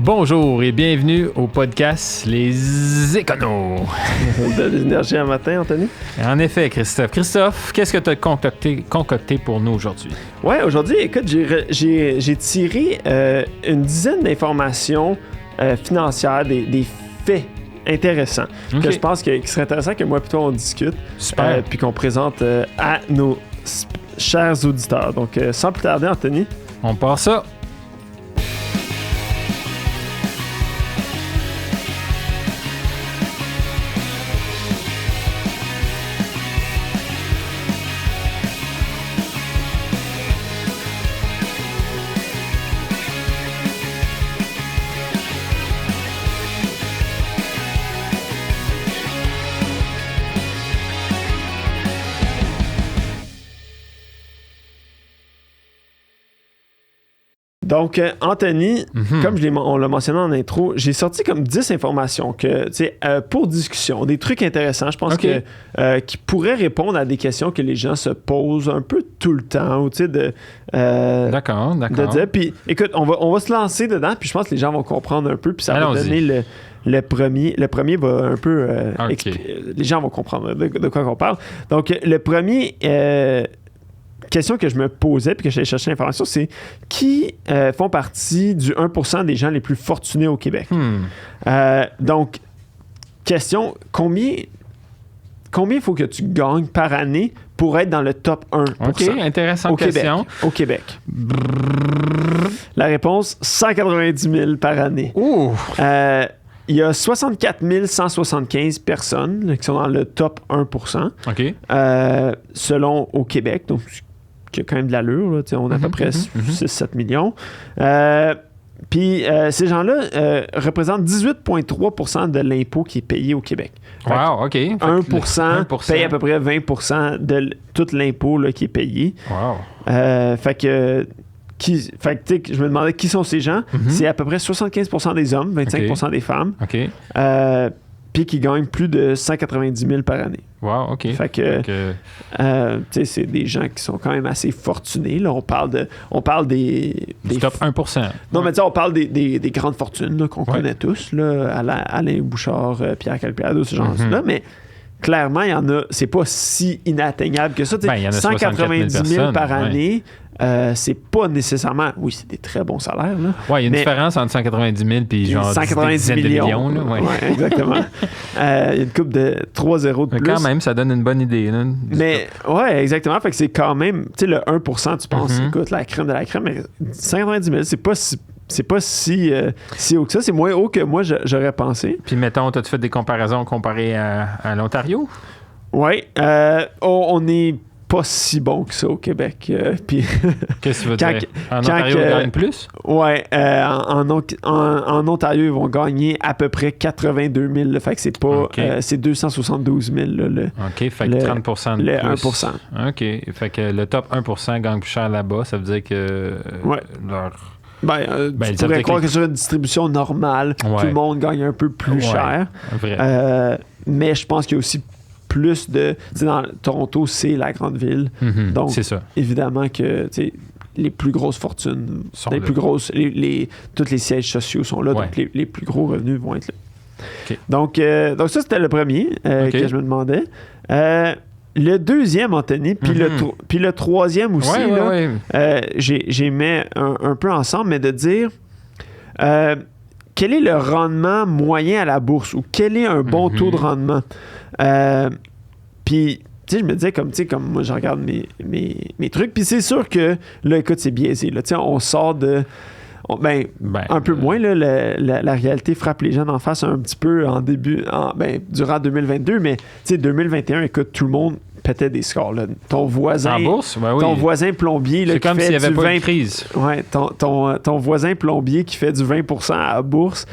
Bonjour et bienvenue au podcast Les Éconos. De l'énergie un matin, Anthony? En effet, Christophe. Christophe, qu'est-ce que tu as concocté pour nous aujourd'hui? Ouais, aujourd'hui, écoute, j'ai tiré une dizaine d'informations financières, des faits intéressants que je pense qu'il serait intéressant que moi et toi on discute. Super. Puis qu'on présente à nos chers auditeurs. Donc, sans plus tarder, Anthony. On part ça. Donc, Anthony, comme on l'a mentionné en intro, j'ai sorti comme 10 informations que, pour discussion, des trucs intéressants, je pense qui pourraient répondre à des questions que les gens se posent un peu tout le temps, ou D'accord. de dire. Puis, écoute, on va se lancer dedans, puis je pense que les gens vont comprendre un peu, puis ça va donner le premier. Le premier va un peu... les gens vont comprendre de quoi on parle. Donc, le premier... question que je me posais puis que j'allais chercher l'information, c'est qui font partie du 1% des gens les plus fortunés au Québec. Donc, question, combien il faut que tu gagnes par année pour être dans le top 1%? OK, intéressante question. Au Québec. La réponse, 190 000 par année. Ouh! Il y a 64 175 personnes là, qui sont dans le top 1%. OK. Selon au Québec, donc qui a quand même de l'allure. Là, on a à peu près 6-7 millions. Puis ces gens-là représentent 18,3% de l'impôt qui est payé au Québec. Wow, OK. 1% paye à peu près 20% de tout l'impôt là, qui est payé. Wow. Fait que je me demandais qui sont ces gens. C'est à peu près 75% des hommes, 25% des femmes. OK. Puis qui gagnent plus de 190 000 par année. Wow, OK. Fait que c'est des gens qui sont quand même assez fortunés. Là. On parle des top 1%. Non, mais on parle des grandes fortunes là, qu'on connaît tous, là, Alain Bouchard, Pierre Calpirado, ce genre-là. Mais clairement, il y en a, c'est pas si inatteignable que ça. Il y en a 190 000 par année, ouais. C'est pas nécessairement... Oui, c'est des très bons salaires. Oui, il y a une différence entre 190 000 et genre 190 millions. Là, ouais, exactement. Il y a une coupe de 3 zéros de plus. Quand même, ça donne une bonne idée. Là, mais ouais, exactement. Fait que c'est quand même... Tu sais, le 1%, tu penses, écoute, la crème de la crème, mais 190 000, c'est pas si haut que ça. C'est moins haut que moi, j'aurais pensé. Puis mettons, as-tu fait des comparaisons comparées à l'Ontario? Oui. On est pas si bon que ça au Québec. Puis qu'est-ce que tu veux dire? En Ontario, ils gagnent plus? Oui. En Ontario, ils vont gagner à peu près 82 000. Là, fait que c'est pas... c'est 272 000. Là, OK. Fait que 30% de le plus. 1%. OK. Fait que le top 1% gagne plus cher là-bas. Ça veut dire que leur... tu pourrais croire que sur une distribution normale, tout le monde gagne un peu plus cher. Vrai. Mais je pense qu'il y a aussi plus de... Dans Toronto, c'est la grande ville. Donc, c'est ça. Évidemment que les plus grosses fortunes, les plus grosses... tous les sièges sociaux sont là, donc les plus gros revenus vont être là. Okay. Donc ça, c'était le premier que je me demandais. Le deuxième, Anthony, puis le troisième aussi, j'ai mis un peu ensemble, mais de dire quel est le rendement moyen à la bourse ou quel est un bon taux de rendement. Puis, tu sais, je me disais, comme moi, je regarde mes trucs, puis c'est sûr que, là, écoute, c'est biaisé. Là, on sort de... un peu moins, là, la réalité frappe les gens en face un petit peu durant 2022, mais 2021, écoute, tout le monde pétait des scores. Là. Ton voisin, en bourse? ton voisin plombier là, c'est qui comme fait s'il n'y avait du pas 20... de crise. Ouais, ton voisin plombier qui fait du 20% à la bourse,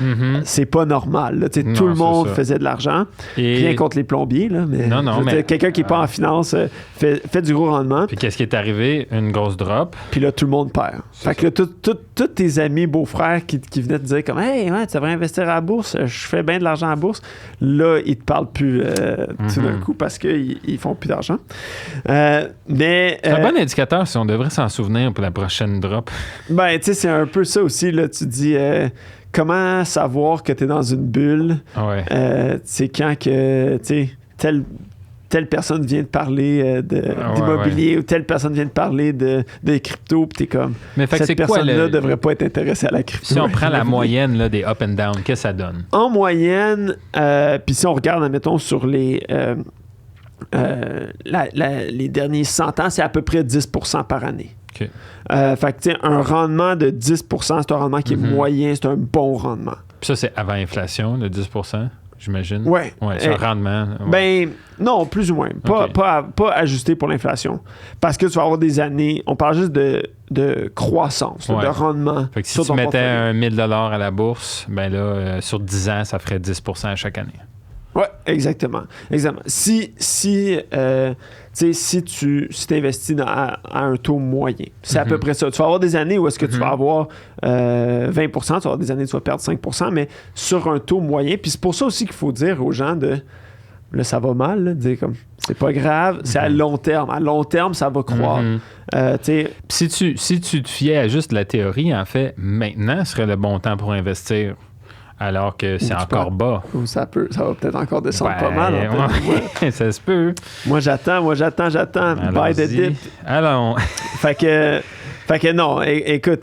c'est pas normal. Là. Non, tout le monde faisait de l'argent. Rien contre les plombiers, là, mais, mais quelqu'un qui n'est pas en finance fait du gros rendement. Puis qu'est-ce qui est arrivé? Une grosse drop. Puis là, tout le monde perd. Fait que là, tous tes amis beaux-frères qui venaient te dire comme « Hey, tu devrais investir à la bourse, je fais bien de l'argent à la bourse », là, ils te parlent plus tout d'un coup parce qu'ils font plus d'argent. Mais c'est un bon indicateur si on devrait s'en souvenir pour la prochaine drop. Ben, tu sais, c'est un peu ça aussi. Là, tu dis comment savoir que tu es dans une bulle? C'est quand que, tu sais, telle personne vient de parler d'immobilier ou telle personne vient de parler de crypto, puis t'es comme, mais fait cette personne-là devrait pas être intéressée à la crypto. Si on prend la moyenne là, des up and down, qu'est-ce que ça donne? En moyenne, puis si on regarde, admettons, sur les derniers 100 ans, c'est à peu près 10% par année. Okay. Fait que, tu sais, un rendement de 10%, c'est un rendement qui est moyen, c'est un bon rendement. Puis ça, c'est avant inflation, le 10%? J'imagine. Oui. C'est un rendement. Ben, non, plus ou moins. Pas ajusté pour l'inflation. Parce que tu vas avoir des années, on parle juste de croissance, de rendement. Fait que si tu mettais un 1000$ à la bourse, ben là, sur 10 ans, ça ferait 10% à chaque année. Oui, exactement. Si tu investis à un taux moyen, c'est à peu près ça. Tu vas avoir des années où est-ce que tu vas avoir 20%, tu vas avoir des années où tu vas perdre 5%, mais sur un taux moyen. Puis c'est pour ça aussi qu'il faut dire aux gens là, ça va mal, là, dire comme, c'est pas grave, c'est à long terme. À long terme, ça va croître. Si tu te fiais à juste la théorie, en fait, maintenant serait le bon temps pour investir. Alors que c'est encore bas. Ça va peut-être encore descendre pas mal. Ça se peut. Moi, j'attends. Buy the dip. Allons. Fait que non, écoute,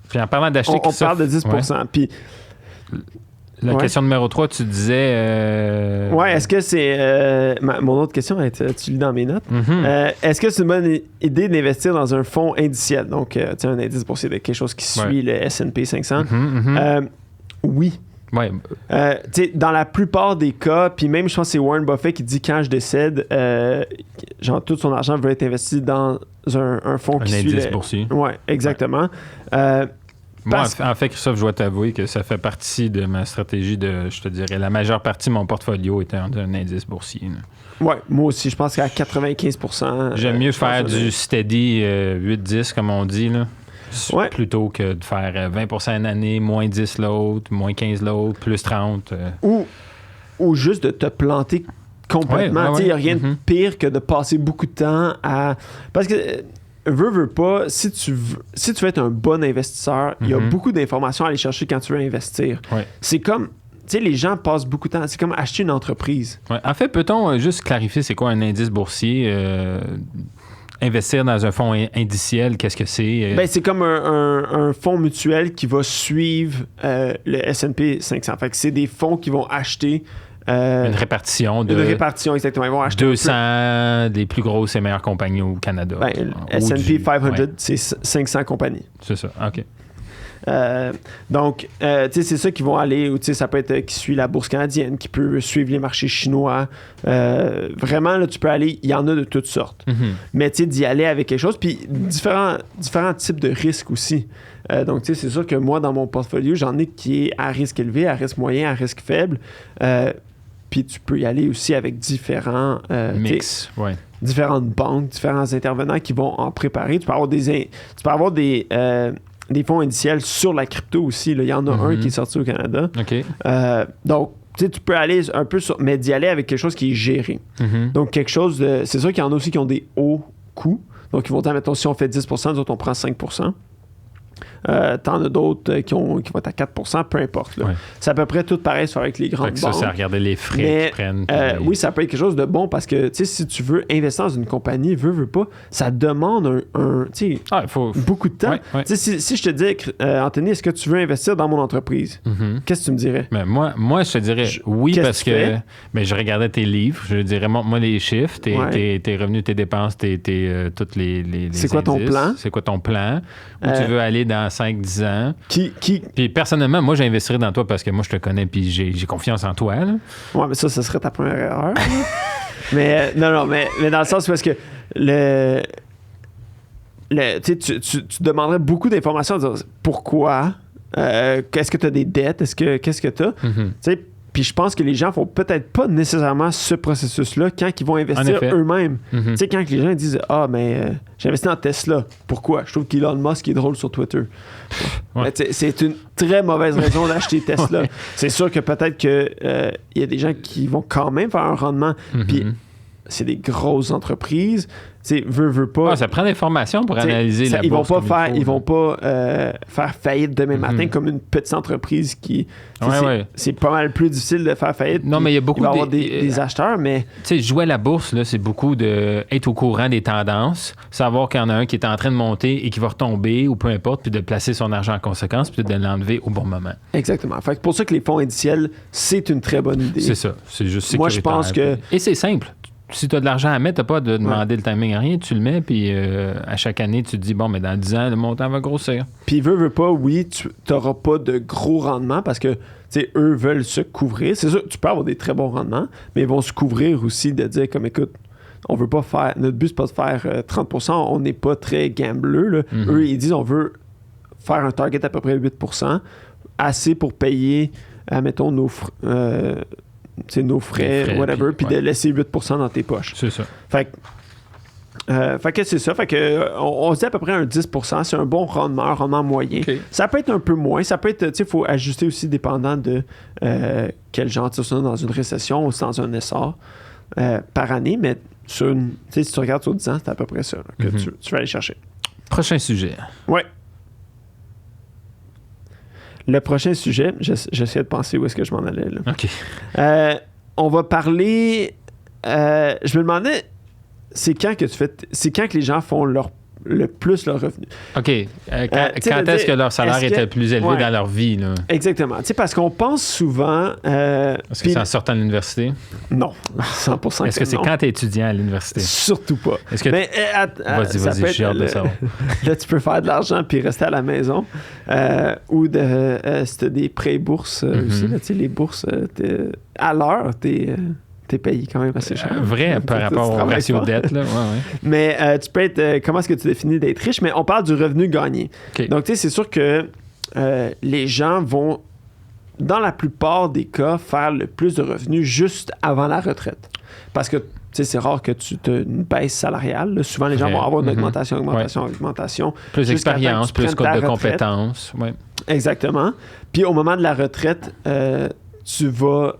Puis en parlant d'acheter... On parle de 10%. Puis... La question numéro 3, tu disais... est-ce que c'est... mon autre question, tu lis dans mes notes. Est-ce que c'est une bonne idée d'investir dans un fonds indiciel? Donc, un indice boursier de quelque chose qui suit le S&P 500. Oui. Ouais. Dans la plupart des cas, puis même, je pense que c'est Warren Buffett qui dit quand je décède, genre tout son argent veut être investi dans un fonds qui suit... Un indice boursier. Oui, exactement. Moi, en fait, Christophe, je dois t'avouer que ça fait partie de ma stratégie je te dirais, la majeure partie de mon portfolio était un indice boursier. Oui, moi aussi, je pense qu'à 95%. J'aime mieux faire du steady 8-10, comme on dit, là, plutôt que de faire 20% une année, moins 10 l'autre, moins 15 l'autre, plus 30. Ou juste de te planter complètement. Il n'y a rien de pire que de passer beaucoup de temps à... Parce que... veux pas, si tu veux être un bon investisseur, il y a beaucoup d'informations à aller chercher quand tu veux investir. C'est comme, tu sais, les gens passent beaucoup de temps, c'est comme acheter une entreprise. En fait, peut-on juste clarifier c'est quoi un indice boursier? Investir dans un fonds indiciel, qu'est-ce que c'est? C'est comme un fonds mutuel qui va suivre le S&P 500. Fait que c'est des fonds qui vont acheter... une répartition, exactement. Ils vont acheter 200 des plus grosses et meilleures compagnies au Canada. S&P 500, c'est 500 compagnies. C'est ça, OK. Donc, c'est ça qui vont aller, ou ça peut être qui suit la bourse canadienne, qui peut suivre les marchés chinois. Vraiment, là, tu peux aller, il y en a de toutes sortes. Mais d'y aller avec quelque chose, puis différents types de risques aussi. Donc, c'est sûr que moi, dans mon portfolio, j'en ai qui est à risque élevé, à risque moyen, à risque faible. Puis tu peux y aller aussi avec différents... mix, différentes banques, différents intervenants qui vont en préparer. Tu peux avoir des fonds indiciels sur la crypto aussi. Là. Il y en a un qui est sorti au Canada. OK. Donc, tu peux aller un peu sur... Mais d'y aller avec quelque chose qui est géré. Donc, quelque chose de... C'est sûr qu'il y en a aussi qui ont des hauts coûts. Donc, ils vont dire, mettons, si on fait 10%, nous autres, on prend 5%. T'en as d'autres qui vont être à 4%, peu importe. Là. C'est à peu près tout pareil avec les grandes banques. Ça, c'est à regarder les frais qu'ils prennent. Oui, ça peut être quelque chose de bon parce que si tu veux investir dans une compagnie, veux pas, ça demande beaucoup de temps. Si je te dis, Anthony, est-ce que tu veux investir dans mon entreprise? Qu'est-ce que tu me dirais? Mais moi, je te dirais oui parce que je regardais tes livres. Je dirais, montre-moi les chiffres, tes revenus, tes dépenses, toutes les C'est quoi ton plan? C'est quoi ton plan? Où tu veux aller dans 5-10 ans. Puis personnellement, moi, j'investirais dans toi parce que moi, je te connais puis j'ai confiance en toi. Là. Ouais, mais ça serait ta première erreur. Mais non, mais dans le sens parce que tu demanderais beaucoup d'informations. Pourquoi? Est-ce que tu as des dettes? Qu'est-ce que tu as? Tu sais, puis je pense que les gens font peut-être pas nécessairement ce processus-là quand ils vont investir eux-mêmes. Tu sais, quand les gens disent « Ah, mais j'ai investi dans Tesla. Pourquoi? Je trouve qu'Elon Musk est drôle sur Twitter. » C'est une très mauvaise raison d'acheter Tesla. C'est sûr que peut-être qu'il y a des gens qui vont quand même faire un rendement. Puis c'est des grosses entreprises. Tu sais, veut pas. Ça prend des formations pour analyser la bourse. Ils vont pas faire faillite demain matin comme une petite entreprise qui. C'est pas mal plus difficile de faire faillite. Non, mais il y a beaucoup des acheteurs, mais. Tu sais, jouer à la bourse, là, c'est beaucoup d'être au courant des tendances, savoir qu'il y en a un qui est en train de monter et qui va retomber ou peu importe, puis de placer son argent en conséquence, puis de l'enlever au bon moment. Exactement. Fait que pour ça que les fonds indiciels, c'est une très bonne idée. C'est ça. C'est juste sécuritaire. Moi, je pense que. Et c'est simple. Si tu as de l'argent à mettre, tu n'as pas de demander le timing à rien, tu le mets, puis à chaque année, tu te dis, bon, mais dans 10 ans, le montant va grossir. Puis veut pas, oui, tu n'auras pas de gros rendements parce que, tu sais, eux veulent se couvrir. C'est sûr, tu peux avoir des très bons rendements, mais ils vont se couvrir aussi de dire, comme, écoute, on veut pas faire, notre but, c'est pas de faire 30%, on n'est pas très gambleux, là. Eux, ils disent, on veut faire un target à peu près 8%, assez pour payer, admettons, nos frais, whatever, puis de laisser 8% dans tes poches. C'est ça. Fait que c'est ça. Fait que on se dit à peu près un 10%. C'est un bon rendement, un rendement moyen. Okay. Ça peut être un peu moins. Ça peut être, tu sais, il faut ajuster aussi dépendant de quel genre tu es dans une récession ou dans un essor par année. Mais sur si tu regardes sur 10 ans, c'est à peu près ça là, que tu vas aller chercher. Prochain sujet. Ouais. Le prochain sujet, j'essaie de penser où est-ce que je m'en allais. Là. OK. On va parler... je me demandais, c'est quand que les gens font le plus leur revenu. OK. Quand est-ce que leur salaire était plus élevé dans leur vie? Là? Exactement. Tu sais, parce qu'on pense souvent... Est-ce que c'est en sortant de l'université? Non. 100% Est-ce que c'est quand tu es étudiant à l'université? Surtout pas. Est-ce que vas-y, j'ai hâte de savoir. Là, tu peux faire de l'argent puis rester à la maison. Ou c'était des prêts bourses aussi. Là, tu sais, les bourses, à l'heure, t'es payé quand même assez cher. Vrai, par rapport au ratio de dette. Là. Ouais. Mais tu peux être... comment est-ce que tu définis d'être riche? Mais on parle du revenu gagné. Okay. Donc, tu sais, c'est sûr que les gens vont, dans la plupart des cas, faire le plus de revenus juste avant la retraite. Parce que, tu sais, c'est rare que tu te une baisse salariale. Là. Souvent, les gens vont avoir une augmentation. Plus d'expérience, plus de compétences. Ouais. Exactement. Puis, au moment de la retraite, tu vas...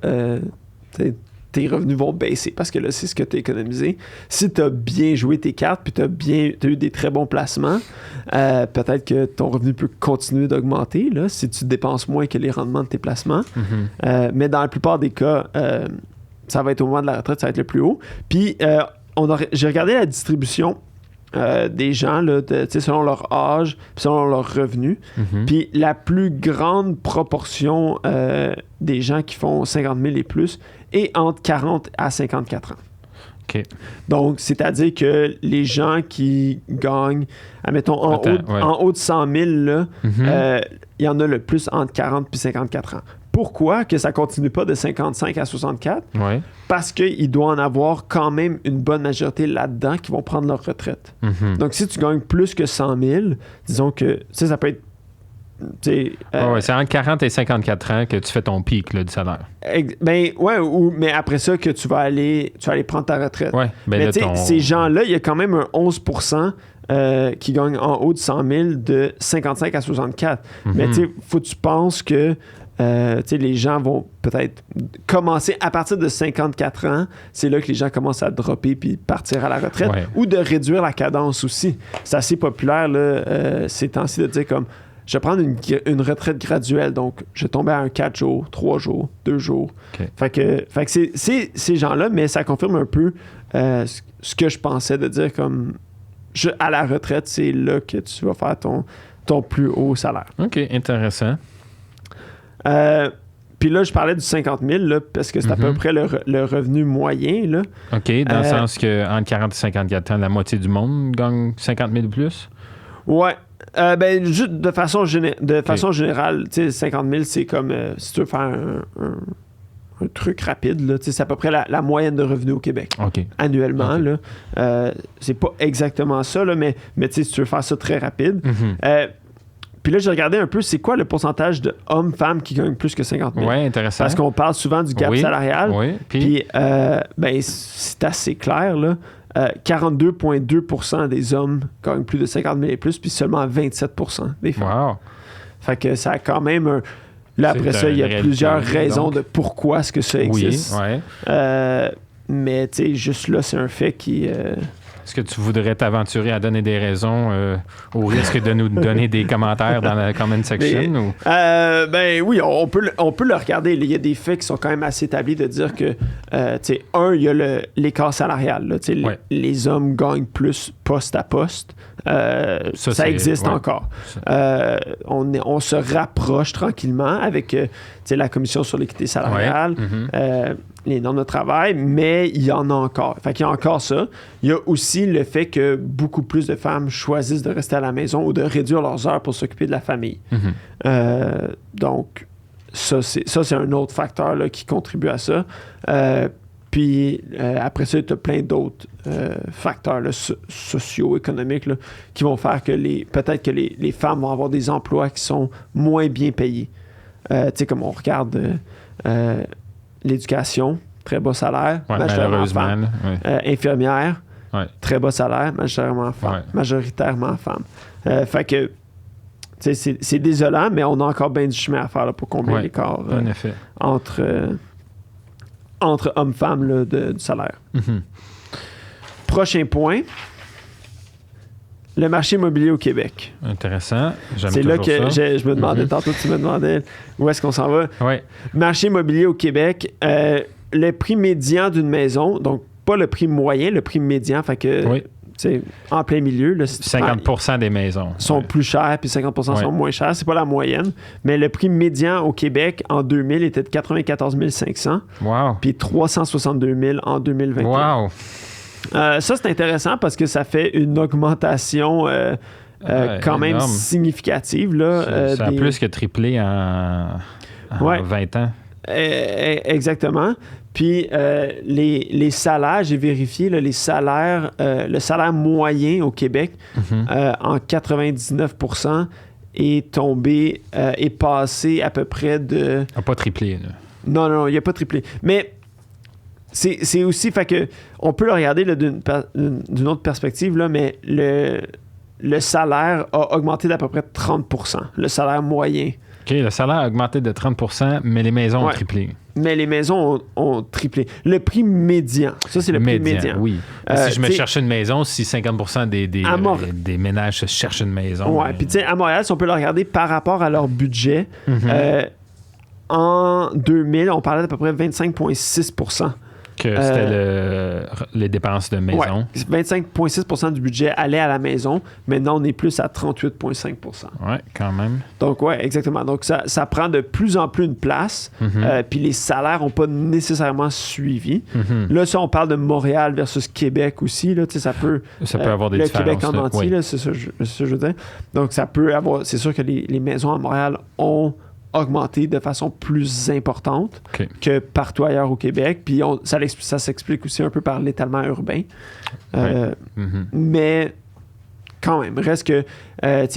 tes revenus vont baisser parce que là, c'est ce que tu as économisé. Si tu as bien joué tes cartes puis tu as eu des très bons placements, peut-être que ton revenu peut continuer d'augmenter là, si tu dépenses moins que les rendements de tes placements. Mais dans la plupart des cas, ça va être au moment de la retraite, ça va être le plus haut. Puis, j'ai regardé la distribution des gens là, selon leur âge puis selon leur revenu. Puis la plus grande proportion des gens qui font 50 000 et plus est entre 40 à 54 ans. Okay. Donc, c'est-à-dire que les gens qui gagnent, admettons, en haut de 100 000, là, il y en a le plus entre 40 et 54 ans. Pourquoi que ça continue pas de 55 à 64? Ouais. Parce qu'il doit en avoir quand même une bonne majorité là-dedans qui vont prendre leur retraite. Donc, si tu gagnes plus que 100 000, disons que ça peut être... c'est entre 40 et 54 ans que tu fais ton pic là, du salaire. Mais après ça, que tu vas aller prendre ta retraite. Ouais, mais tu sais, ces gens-là, il y a quand même un 11% qui gagnent en haut de 100 000 de 55 à 64. Mais tu sais, faut que tu penses que les gens vont peut-être commencer à partir de 54 ans, c'est là que les gens commencent à dropper puis partir à la retraite ou de réduire la cadence aussi. C'est assez populaire là, ces temps-ci de dire comme je vais prendre une retraite graduelle, donc je vais tomber à un 4 jours, 3 jours, 2 jours. Okay. Fait que c'est ces gens-là, mais ça confirme un peu ce que je pensais de dire comme à la retraite, c'est là que tu vas faire ton plus haut salaire. OK, intéressant. Puis là, je parlais du 50 000 là, parce que c'est à peu près le revenu moyen. Là. OK, dans le sens qu'entre 40 et 54 ans, la moitié du monde gagne 50 000 plus? Ouais. Juste de façon générale, 50 000, c'est comme si tu veux faire un truc rapide, là, c'est à peu près la moyenne de revenus au Québec. Annuellement. Okay. Là, c'est pas exactement ça, là, mais si tu veux faire ça très rapide. Puis là, j'ai regardé un peu, c'est quoi le pourcentage de hommes-femmes qui gagnent plus que 50 000? Oui, intéressant. Parce qu'on parle souvent du gap salarial. Oui, puis c'est assez clair, là. 42,2% des hommes gagnent plus de 50 000 et plus, puis seulement 27% des femmes. Wow. Fait que ça a quand même Là, après ça, il y a plusieurs raisons de pourquoi est-ce que ça existe. Oui, ouais. mais tu sais, juste là, c'est un fait qui... Est-ce que tu voudrais t'aventurer à donner des raisons au risque de nous donner des commentaires dans la comment section? Ben oui, on peut le regarder. Il y a des faits qui sont quand même assez établis de dire que, il y a l'écart salarial. Là, les hommes gagnent plus poste à poste. Ça existe encore. On se rapproche tranquillement avec la Commission sur l'équité salariale. Les normes de travail, mais il y en a encore. Fait qu'il y a encore ça. Il y a aussi le fait que beaucoup plus de femmes choisissent de rester à la maison ou de réduire leurs heures pour s'occuper de la famille. Donc, ça, c'est un autre facteur là, qui contribue à ça. Puis, après ça, tu as plein d'autres facteurs là, socio-économiques là, qui vont faire que peut-être que les femmes vont avoir des emplois qui sont moins bien payés. Tu sais, comme on regarde... l'éducation, très bas salaire, majoritairement femme. Infirmière, très bas salaire, majoritairement femme. Fait que, c'est désolant, mais on a encore bien du chemin à faire là, pour combler l'écart entre hommes-femmes là, du salaire. Prochain point. Le marché immobilier au Québec. Intéressant. C'est là que je me demandais, tantôt tu me demandais où est-ce qu'on s'en va. Marché immobilier au Québec, le prix médian d'une maison, donc pas le prix moyen, le prix médian, fait que en plein milieu. Là, 50% des maisons sont plus chères, puis 50% sont moins chères. C'est pas la moyenne. Mais le prix médian au Québec en 2000 était de 94 500. Wow. Puis 362 000 en 2021. Wow. Ça, c'est intéressant parce que ça fait une augmentation quand même significative. Là, ça a plus que triplé en 20 ans. Exactement. Puis les salaires, j'ai vérifié, là, les salaires, le salaire moyen au Québec, en 99%, est passé à peu près de... Il n'a pas triplé. Là. Non, il n'a pas triplé. Mais... C'est aussi, fait que on peut le regarder là, d'une autre perspective, là, mais le salaire a augmenté d'à peu près 30%, le salaire moyen. OK, le salaire a augmenté de 30%, mais les maisons ont triplé. Mais les maisons ont triplé. Le prix médian, ça c'est le prix médian. Oui. Si je me cherche une maison, si 50% des ménages se cherchent une maison. Oui, puis tu sais, à Montréal, si on peut le regarder par rapport à leur budget, en 2000, on parlait d'à peu près 25,6%. Que c'était les dépenses de maison. 25,6% du budget allait à la maison. Maintenant, on est plus à 38,5%. Oui, quand même. Donc, oui, exactement. Donc, ça prend de plus en plus une place. Puis les salaires n'ont pas nécessairement suivi. Là, si on parle de Montréal versus Québec aussi, là, ça peut avoir des différences. Le Québec en entier, là, c'est ça que je veux dire. Donc, ça peut avoir... C'est sûr que les maisons à Montréal ont augmenté de façon plus importante que partout ailleurs au Québec. Puis ça s'explique aussi un peu par l'étalement urbain. Mais quand même, reste que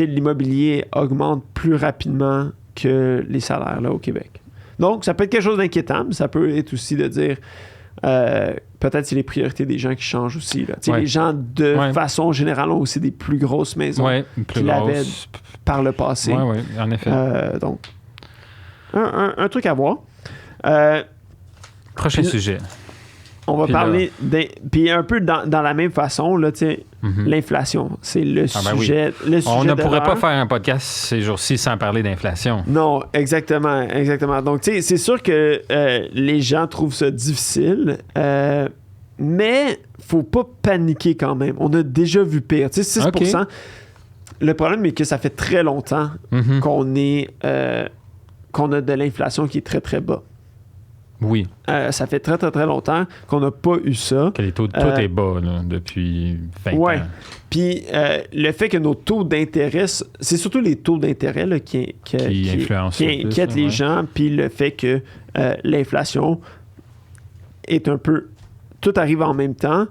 l'immobilier augmente plus rapidement que les salaires là, au Québec. Donc, ça peut être quelque chose d'inquiétant, mais ça peut être aussi de dire peut-être c'est les priorités des gens qui changent aussi. Là. Les gens, de façon générale, ont aussi des plus grosses maisons qu'ils avaient par le passé. Oui, en effet. Donc, un truc à voir. Prochain sujet. On va parler puis un peu dans la même façon, là, l'inflation. C'est le sujet. Oui. Le sujet on ne pourrait pas faire un podcast ces jours-ci sans parler d'inflation. Non, exactement. Donc, c'est sûr que les gens trouvent ça difficile, mais faut pas paniquer quand même. On a déjà vu pire. 6%. Le problème est que ça fait très longtemps qu'on a de l'inflation qui est très, très bas. Oui. Ça fait très, très, très longtemps qu'on n'a pas eu ça. Que les taux de tout est bas là, depuis 20 ans. Puis le fait que nos taux d'intérêt, c'est surtout les taux d'intérêt là, qui inquiètent les gens, puis le fait que l'inflation est un peu... Tout arrive en même temps.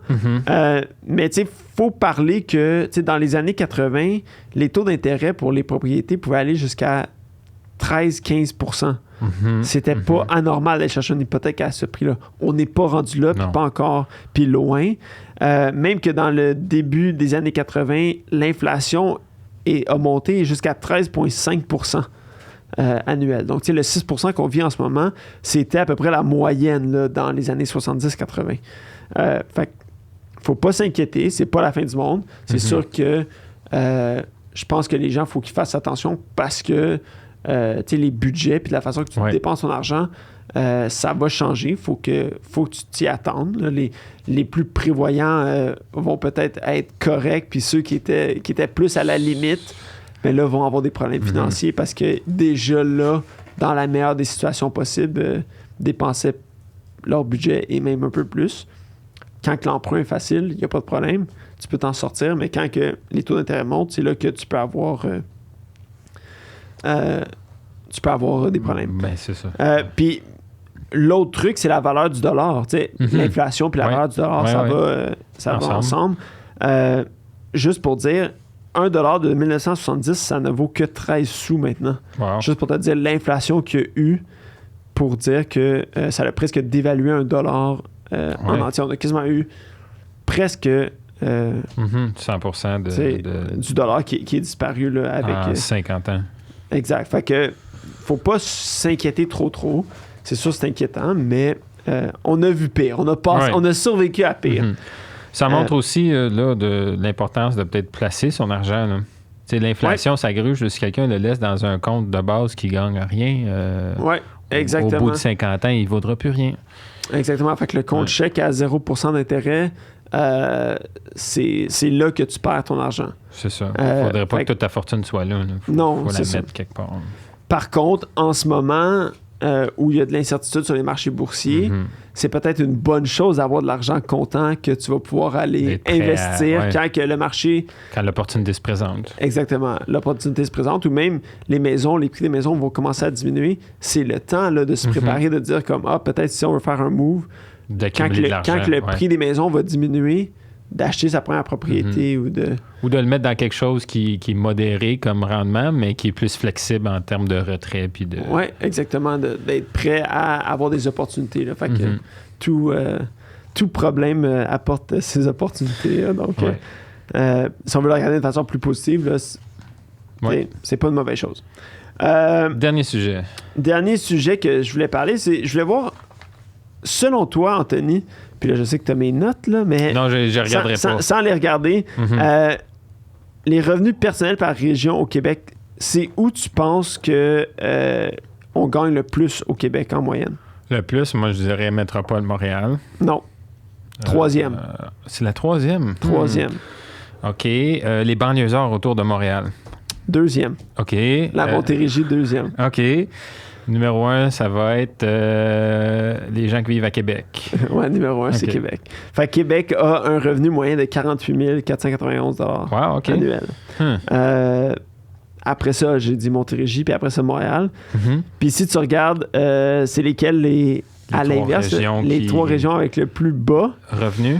Mais il faut parler que dans les années 80, les taux d'intérêt pour les propriétés pouvaient aller jusqu'à 13-15%. C'était pas anormal d'aller chercher une hypothèque à ce prix-là. On n'est pas rendu là, puis pas encore, puis loin. Même que dans le début des années 80, l'inflation a monté jusqu'à 13,5%. annuel. Donc, le 6 % qu'on vit en ce moment, c'était à peu près la moyenne là, dans les années 70-80. Fait faut pas s'inquiéter, c'est pas la fin du monde. C'est sûr que je pense que les gens, il faut qu'ils fassent attention parce que les budgets puis la façon que tu dépenses ton argent, ça va changer. Faut que tu t'y attendes. Là. Les plus prévoyants vont peut-être être corrects, puis ceux qui étaient plus à la limite, mais là, vont avoir des problèmes financiers parce que déjà là, dans la meilleure des situations possibles, dépensaient leur budget et même un peu plus. Quand l'emprunt est facile, il n'y a pas de problème. Tu peux t'en sortir, mais quand que les taux d'intérêt montent, c'est là que tu peux avoir des problèmes. Ben, c'est ça. Puis l'autre truc, c'est la valeur du dollar. L'inflation puis la valeur du dollar, ça va ensemble. Juste pour dire, $1 de 1970, ça ne vaut que 13 sous maintenant. Wow. Juste pour te dire l'inflation qu'il y a eu, pour dire que ça a presque dévalué $1 en entier. On a quasiment eu presque 100% du dollar qui est disparu là, avec 50 ans. Exact. Fait que faut pas s'inquiéter trop. C'est sûr c'est inquiétant, mais on a vu pire. On a survécu à pire. Ça montre aussi là, de l'importance de peut-être placer son argent. Là. L'inflation, ça gruge. Si quelqu'un le laisse dans un compte de base qui ne gagne rien, exactement. Au bout de 50 ans, il ne vaudra plus rien. Exactement. Fait que le compte chèque à 0% d'intérêt, c'est là que tu perds ton argent. C'est ça. Il ne faudrait pas que toute ta fortune soit là. Il faut la mettre quelque part. Par contre, en ce moment, où il y a de l'incertitude sur les marchés boursiers, c'est peut-être une bonne chose d'avoir de l'argent comptant que tu vas pouvoir aller investir quand que le marché... Quand l'opportunité se présente. Exactement. L'opportunité se présente, ou même les prix des maisons vont commencer à diminuer. C'est le temps là, de se préparer, de dire comme, peut-être si on veut faire un move, quand le prix des maisons va diminuer, d'acheter sa première propriété ou de le mettre dans quelque chose qui est modéré comme rendement, mais qui est plus flexible en termes de retrait. Oui, exactement. D'être prêt à avoir des opportunités. Là. Fait que tout problème apporte ses opportunités. Là. Donc, si on veut le regarder de façon plus positive, là, c'est pas une mauvaise chose. Dernier sujet. Dernier sujet que je voulais parler, c'est je voulais voir, selon toi, Anthony, puis là, je sais que tu as mes notes, là, mais... Non, je ne regarderai pas. Sans les regarder, les revenus personnels par région au Québec, c'est où tu penses que on gagne le plus au Québec en moyenne? Le plus, moi, je dirais Métropole Montréal. Non. Troisième. C'est la troisième? Troisième. OK. Les banlieusards autour de Montréal. Deuxième. OK. La Montérégie, deuxième. OK. Numéro 1, ça va être les gens qui vivent à Québec. Oui, numéro 1, c'est Québec. Fait que Québec a un revenu moyen de 48 491 $, annuel. Après ça, j'ai dit Montérégie, puis après ça, Montréal. Puis si tu regardes, c'est lesquels à l'inverse, les trois régions avec le plus bas revenu.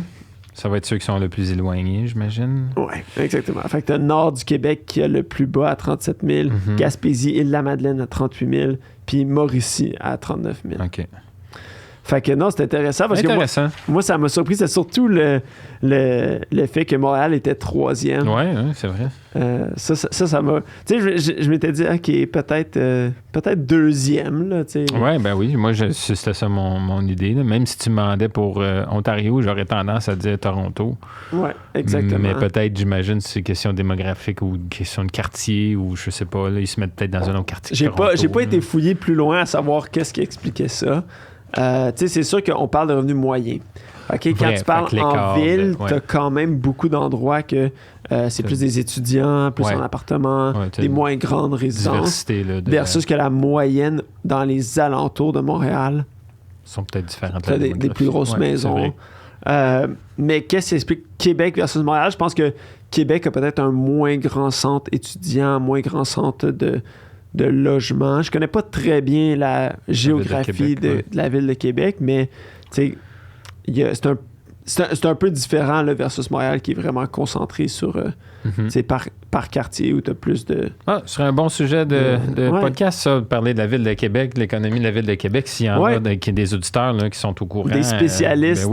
Ça va être ceux qui sont le plus éloignés, j'imagine. Oui, exactement. Fait que tu as le nord du Québec qui a le plus bas à 37 000, Gaspésie, Île-de-la-Madeleine à 38 000, puis Mauricie à 39 000. OK. Fait que non, c'est intéressant parce que moi, ça m'a surpris. C'est surtout le fait que Montréal était troisième. Oui, c'est vrai. Ça m'a... Tu sais, je m'étais dit, OK, peut-être deuxième, là, tu sais. Oui. Moi, c'était ça mon idée. Là. Même si tu me demandais pour Ontario, j'aurais tendance à dire Toronto. Oui, exactement. Mais peut-être, j'imagine, c'est une question démographique ou une question de quartier ou je sais pas, là, ils se mettent peut-être dans un autre quartier. J'ai pas été fouillé plus loin à savoir qu'est-ce qui expliquait ça. C'est sûr qu'on parle de revenus moyens. Okay, quand tu parles en ville, tu as quand même beaucoup d'endroits que c'est plus des étudiants, plus en appartement, des moins grandes résidences. Versus que la moyenne dans les alentours de Montréal sont peut-être différentes. Tu as des plus grosses maisons. Mais qu'est-ce qui explique Québec versus Montréal? Je pense que Québec a peut-être un moins grand centre étudiant, moins grand centre de logement. Je connais pas très bien la géographie de la ville de Québec, mais c'est un peu différent là, versus Montréal qui est vraiment concentré sur par quartier où tu as plus de... ce serait un bon sujet de podcast, ça, de parler de la ville de Québec, de l'économie de la ville de Québec, s'il y en a des auditeurs là, qui sont au courant. Des spécialistes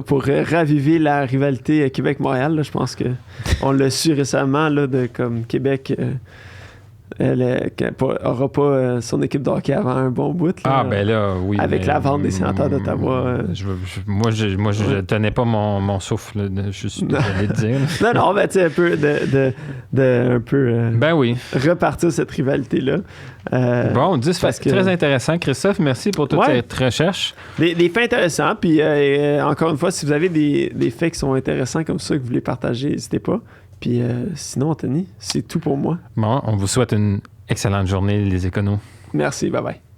pour raviver la rivalité Québec-Montréal. Là, je pense qu'on l'a su récemment, là, de comme Québec... n'aura pas son équipe de hockey avant un bon bout. Là, ben là, oui. Avec la vente des Sénateurs d'Ottawa. Moi, je tenais pas mon souffle, je suis désolé de dire. non, ben, tu sais, un peu ben oui. repartir cette rivalité-là. Bon, 10 faits très intéressant. Christophe, merci pour toute cette recherche. Des faits intéressants, puis encore une fois, si vous avez des faits qui sont intéressants comme ça, que vous voulez partager, n'hésitez pas. Puis sinon, Anthony, c'est tout pour moi. Bon, on vous souhaite une excellente journée, les éconos. Merci, bye-bye.